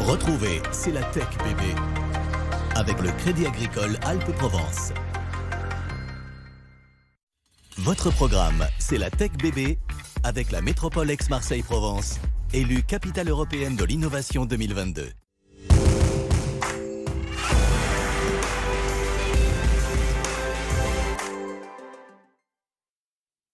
Retrouvez C'est la Tech bébé avec le Crédit Agricole Alpes-Provence. Votre programme C'est la Tech bébé avec la métropole Aix-Marseille-Provence, élue capitale européenne de l'innovation 2022.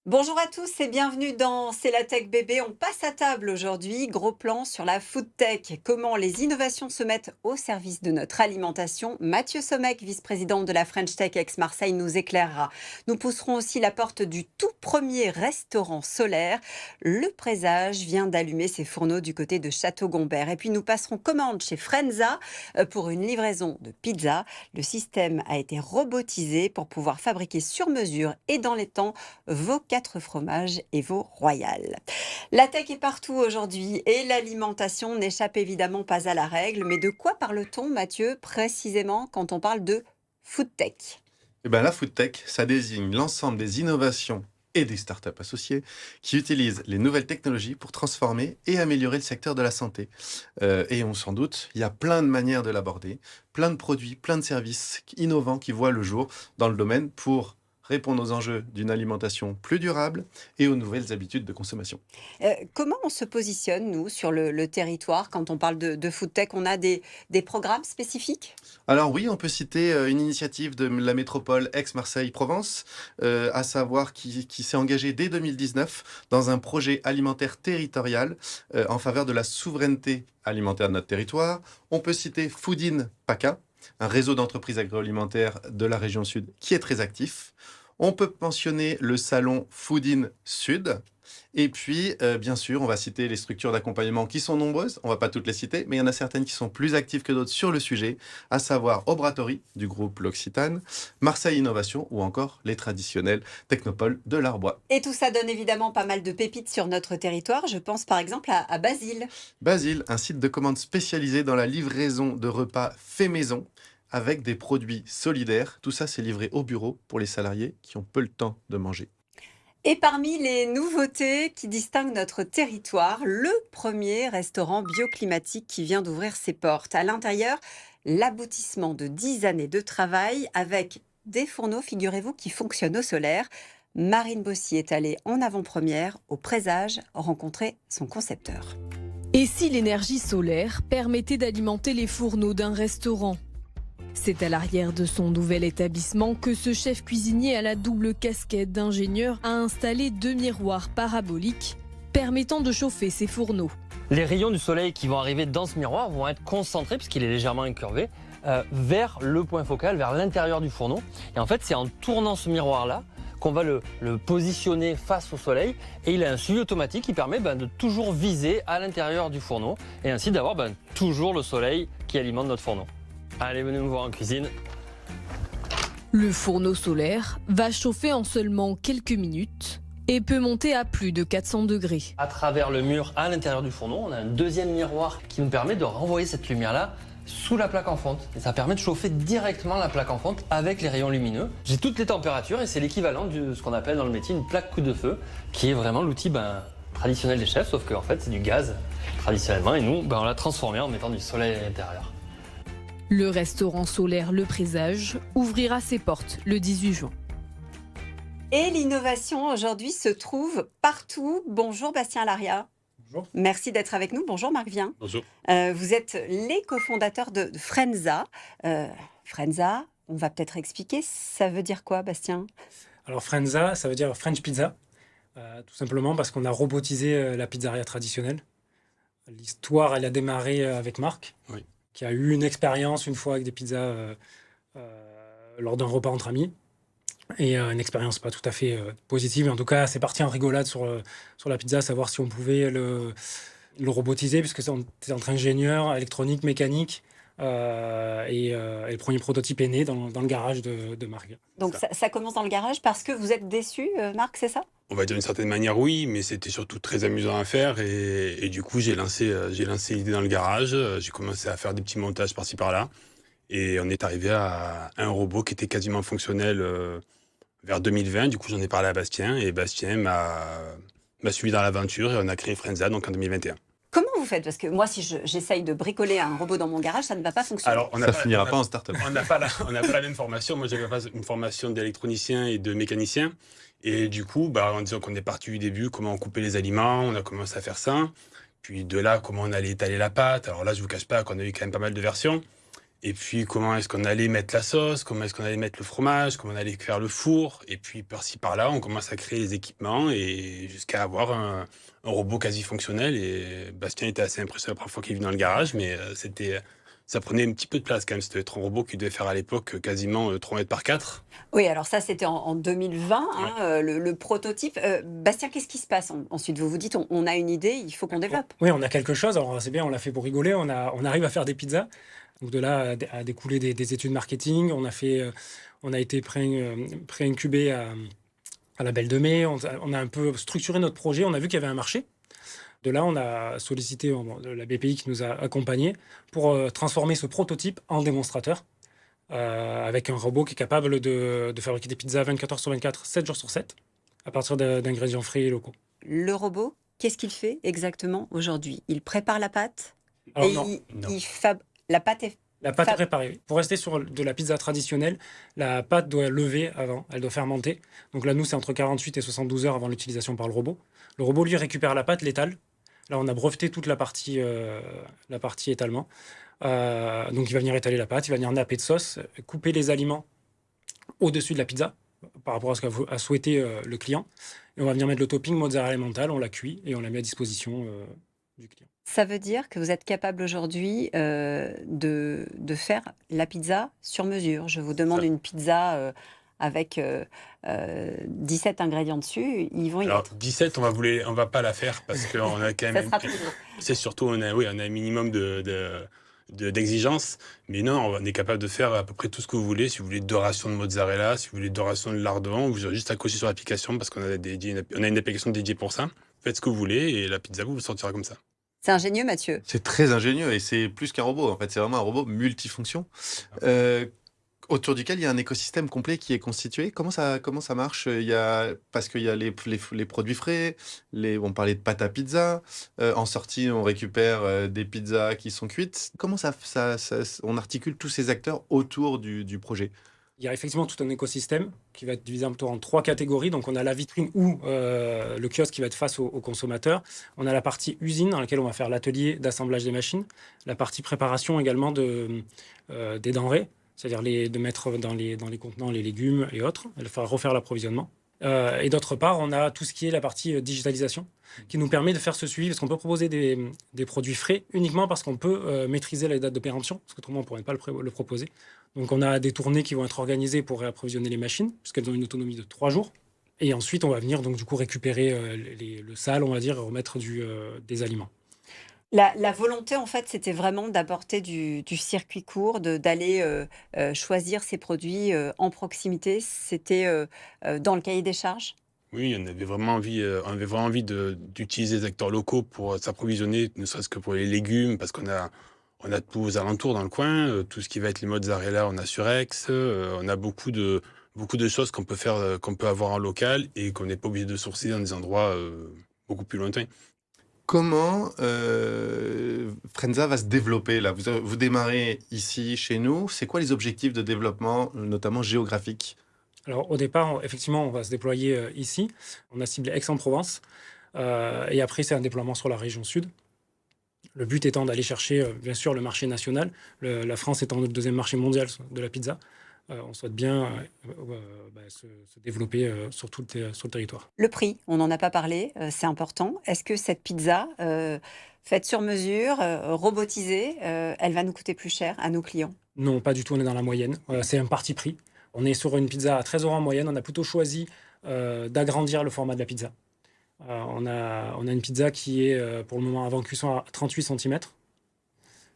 Bonjour à tous et bienvenue dans C'est la Tech bébé. On passe à table aujourd'hui. Gros plan sur la food tech. Comment les innovations se mettent au service de notre alimentation. Mathieu Sommeck, vice-président de la French Tech Aix-Marseille, nous éclairera. Nous pousserons aussi la porte du tout premier restaurant solaire. Le Présage vient d'allumer ses fourneaux du côté de Château-Gombert. Et puis nous passerons commande chez Frenza pour une livraison de pizza. Le système a été robotisé pour pouvoir fabriquer sur mesure et dans les temps vos 4 fromages et vos royales. La tech est partout aujourd'hui et l'alimentation n'échappe évidemment pas à la règle. Mais de quoi parle-t-on, Mathieu, précisément quand on parle de food tech ? La food tech, ça désigne l'ensemble des innovations et des startups associées qui utilisent les nouvelles technologies pour transformer et améliorer le secteur de la santé. Et on s'en doute, il y a plein de manières de l'aborder, plein de produits, plein de services innovants qui voient le jour dans le domaine pour répondre aux enjeux d'une alimentation plus durable et aux nouvelles habitudes de consommation. Comment on se positionne, nous, sur le territoire quand on parle de food tech ? On a des programmes spécifiques ? Alors oui, on peut citer une initiative de la métropole Aix-Marseille-Provence, à savoir qui s'est engagée dès 2019 dans un projet alimentaire territorial en faveur de la souveraineté alimentaire de notre territoire. On peut citer Food in PACA, un réseau d'entreprises agroalimentaires de la région sud qui est très actif. On peut mentionner le salon Food in Sud. Et puis, bien sûr, on va citer les structures d'accompagnement qui sont nombreuses. On ne va pas toutes les citer, mais il y en a certaines qui sont plus actives que d'autres sur le sujet, à savoir Obratory, du groupe L'Occitane, Marseille Innovation ou encore les traditionnels Technopoles de l'Arbois. Et tout ça donne évidemment pas mal de pépites sur notre territoire. Je pense par exemple à Basile. Basile, un site de commande spécialisé dans la livraison de repas faits maison, avec des produits solidaires. Tout ça, c'est livré au bureau pour les salariés qui ont peu le temps de manger. Et parmi les nouveautés qui distinguent notre territoire, le premier restaurant bioclimatique qui vient d'ouvrir ses portes. À l'intérieur, l'aboutissement de 10 années de travail avec des fourneaux, figurez-vous, qui fonctionnent au solaire. Marine Bossy est allée en avant-première au Présage rencontrer son concepteur. Et si l'énergie solaire permettait d'alimenter les fourneaux d'un restaurant ? C'est à l'arrière de son nouvel établissement que ce chef cuisinier à la double casquette d'ingénieur a installé 2 miroirs paraboliques permettant de chauffer ses fourneaux. Les rayons du soleil qui vont arriver dans ce miroir vont être concentrés, puisqu'il est légèrement incurvé, vers le point focal, vers l'intérieur du fourneau. Et en fait, c'est en tournant ce miroir-là qu'on va le positionner face au soleil. Et il a un suivi automatique qui permet de toujours viser à l'intérieur du fourneau et ainsi d'avoir toujours le soleil qui alimente notre fourneau. Allez, venez me voir en cuisine. Le fourneau solaire va chauffer en seulement quelques minutes et peut monter à plus de 400 degrés. À travers le mur, à l'intérieur du fourneau, on a un deuxième miroir qui nous permet de renvoyer cette lumière-là sous la plaque en fonte. Et ça permet de chauffer directement la plaque en fonte avec les rayons lumineux. J'ai toutes les températures et c'est l'équivalent de ce qu'on appelle dans le métier une plaque coup de feu, qui est vraiment l'outil traditionnel des chefs, sauf qu'en fait c'est du gaz traditionnellement et nous on l'a transformé en mettant du soleil à l'intérieur. Le restaurant solaire Le Présage ouvrira ses portes le 18 juin. Et l'innovation aujourd'hui se trouve partout. Bonjour Bastien Laria. Bonjour. Merci d'être avec nous. Bonjour Marc Vien. Bonjour. Vous êtes les cofondateurs de Frenza. Frenza, on va peut-être expliquer, ça veut dire quoi Bastien ? Alors Frenza, ça veut dire French Pizza, tout simplement parce qu'on a robotisé la pizzeria traditionnelle. L'histoire, elle a démarré avec Marc, Oui. Qui a eu une expérience une fois avec des pizzas lors d'un repas entre amis. Et une expérience pas tout à fait positive. En tout cas, c'est parti en rigolade sur la pizza, savoir si on pouvait le robotiser, puisque on était entre ingénieur, électronique, mécanique. Et le premier prototype est né dans le garage de Marc. Donc ça commence dans le garage parce que vous êtes déçu, Marc, c'est ça ? On va dire d'une certaine manière oui, mais c'était surtout très amusant à faire et du coup j'ai lancé l'idée dans le garage, j'ai commencé à faire des petits montages par-ci par-là et on est arrivé à un robot qui était quasiment fonctionnel vers 2020. Du coup j'en ai parlé à Bastien et Bastien m'a suivi dans l'aventure et on a créé Frenza donc en 2021. Comment vous faites? Parce que moi, si j'essaye de bricoler un robot dans mon garage, ça ne va pas fonctionner. Alors, Ça finira pas en start-up. On n'a pas la même formation. Moi, j'avais une formation d'électronicien et de mécanicien. Et du coup, en disant qu'on est parti du début, comment on coupait les aliments, on a commencé à faire ça. Puis de là, comment on allait étaler la pâte. Alors là, je vous cache pas qu'on a eu quand même pas mal de versions. Et puis, comment est-ce qu'on allait mettre la sauce, comment est-ce qu'on allait mettre le fromage, comment on allait faire le four. Et puis, par-ci, par-là, on commence à créer les équipements et jusqu'à avoir un robot quasi fonctionnel. Et Bastien était assez impressionné la première fois qu'il est venu dans le garage, mais ça prenait un petit peu de place quand même. C'était un robot qui devait faire à l'époque quasiment 3 mètres par 4. Oui, alors ça, c'était en 2020, le prototype. Bastien, qu'est-ce qui se passe ensuite? Vous vous dites, on a une idée, il faut qu'on développe. Oui, on a quelque chose. Alors, c'est bien, on l'a fait pour rigoler. On arrive à faire des pizzas. Donc, de là a découlé des études marketing. On a été pré-incubé à la Belle de Mai. On a un peu structuré notre projet. On a vu qu'il y avait un marché. De là, on a sollicité la BPI qui nous a accompagnés pour transformer ce prototype en démonstrateur avec un robot qui est capable de fabriquer des pizzas 24 heures sur 24, 7 jours sur 7, à partir d'ingrédients frais et locaux. Le robot, qu'est-ce qu'il fait exactement aujourd'hui? Il prépare la pâte Alors, et non. la pâte est... La pâte est préparée. Pour rester sur de la pizza traditionnelle, la pâte doit lever avant, elle doit fermenter. Donc là, nous, c'est entre 48 et 72 heures avant l'utilisation par le robot. Le robot, lui, récupère la pâte, l'étale. Là, on a breveté toute la partie étalement. Donc, il va venir étaler la pâte, il va venir napper de sauce, couper les aliments au-dessus de la pizza, par rapport à ce qu'a souhaité le client. Et on va venir mettre le topping mozzarella emmental, on la cuit et on la met à disposition du client. Ça veut dire que vous êtes capable aujourd'hui de faire la pizza sur mesure. Je vous demande une pizza avec 17 ingrédients dessus, ils vont y Alors, être. 17, on va pas la faire parce qu'on a quand Ça même... sera toujours. C'est surtout, on a un minimum d'exigences. Mais non, on est capable de faire à peu près tout ce que vous voulez. Si vous voulez 2 rations de mozzarella, si vous voulez 2 rations de lardon, vous aurez juste à cocher sur l'application parce qu'on a une application dédiée pour ça. Faites ce que vous voulez et la pizza vous sortira comme ça. C'est ingénieux, Mathieu. C'est très ingénieux et c'est plus qu'un robot. En fait, c'est vraiment un robot multifonction. Autour duquel il y a un écosystème complet qui est constitué. Comment ça marche? Parce qu'il y a les produits frais, on parlait de pâte à pizza. En sortie, on récupère des pizzas qui sont cuites. Comment on articule tous ces acteurs autour du projet? Il y a effectivement tout un écosystème qui va être divisé en 3 catégories. Donc, on a la vitrine ou le kiosque qui va être face au consommateur. On a la partie usine dans laquelle on va faire l'atelier d'assemblage des machines. La partie préparation également des denrées, c'est-à-dire de mettre dans les contenants les légumes et autres, refaire l'approvisionnement. Et d'autre part, on a tout ce qui est la partie digitalisation qui nous permet de faire ce suivi parce qu'on peut proposer des produits frais uniquement parce qu'on peut maîtriser les dates de péremption, parce qu'autrement on ne pourrait pas le proposer. Donc on a des tournées qui vont être organisées pour réapprovisionner les machines, puisqu'elles ont une autonomie de 3 jours. Et ensuite, on va venir donc du coup récupérer le sale, on va dire, et remettre des aliments. La volonté, en fait, c'était vraiment d'apporter du circuit court, d'aller choisir ces produits en proximité. C'était dans le cahier des charges. Oui, on avait vraiment envie d'utiliser des acteurs locaux pour s'approvisionner, ne serait-ce que pour les légumes, parce qu'on a tout aux alentours dans le coin, tout ce qui va être les mozzarella, on a sur Aix, on a beaucoup de choses qu'on peut faire, qu'on peut avoir en local et qu'on n'est pas obligé de sourcer dans des endroits beaucoup plus lointains. Comment Frenza va se développer là? Vous démarrez ici, chez nous. C'est quoi les objectifs de développement, notamment géographiques? Alors au départ, effectivement, on va se déployer ici. On a ciblé Aix-en-Provence. Et après, c'est un déploiement sur la région sud. Le but étant d'aller chercher, bien sûr, le marché national. La France étant notre 2e marché mondial de la pizza. On souhaite bien se développer sur le territoire. Le prix, on n'en a pas parlé, c'est important. Est-ce que cette pizza, faite sur mesure, robotisée, elle va nous coûter plus cher à nos clients? Non, pas du tout, on est dans la moyenne. C'est un parti pris. On est sur une pizza à 13 € en moyenne. On a plutôt choisi d'agrandir le format de la pizza. On a une pizza qui est, pour le moment, avant cuisson, à 38 cm.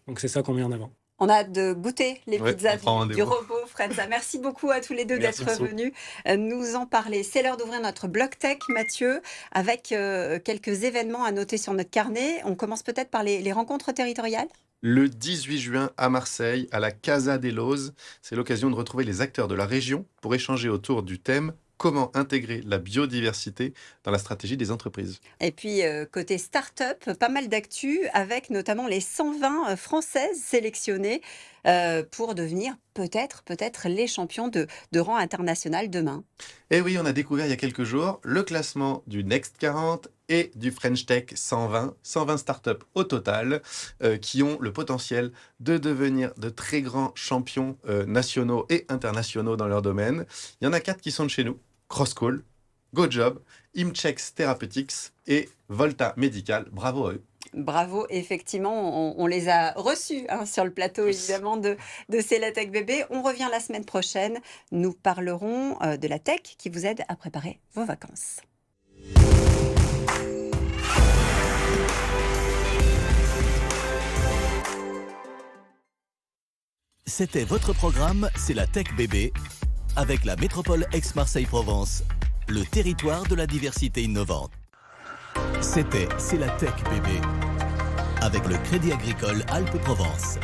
Donc c'est ça qu'on met en avant. On a hâte de goûter les pizzas du robot Frenza. Merci beaucoup à tous les deux d'être venus nous en parler. C'est l'heure d'ouvrir notre bloc tech, Mathieu, avec quelques événements à noter sur notre carnet. On commence peut-être par les rencontres territoriales. Le 18 juin à Marseille, à la Casa des Lozes, c'est l'occasion de retrouver les acteurs de la région pour échanger autour du thème comment intégrer la biodiversité dans la stratégie des entreprises. Et puis, côté start-up, pas mal d'actu avec notamment les 120 françaises sélectionnées pour devenir peut-être les champions de rang international demain. Et oui, on a découvert il y a quelques jours le classement du Next 40 et du French Tech 120, 120 startups au total, qui ont le potentiel de devenir de très grands champions nationaux et internationaux dans leur domaine. Il y en a 4 qui sont de chez nous: Crosscall, GoJob, Imchex Therapeutics et Volta Medical. Bravo à eux. Bravo, effectivement, on les a reçus sur le plateau évidemment de C'est la Tech Bébé. On revient la semaine prochaine. Nous parlerons de la tech qui vous aide à préparer vos vacances. C'était votre programme, c'est la Tech Bébé, avec la métropole Aix-Marseille-Provence, le territoire de la diversité innovante. C'était C'est la Tech Bébé, avec le Crédit Agricole Alpes-Provence.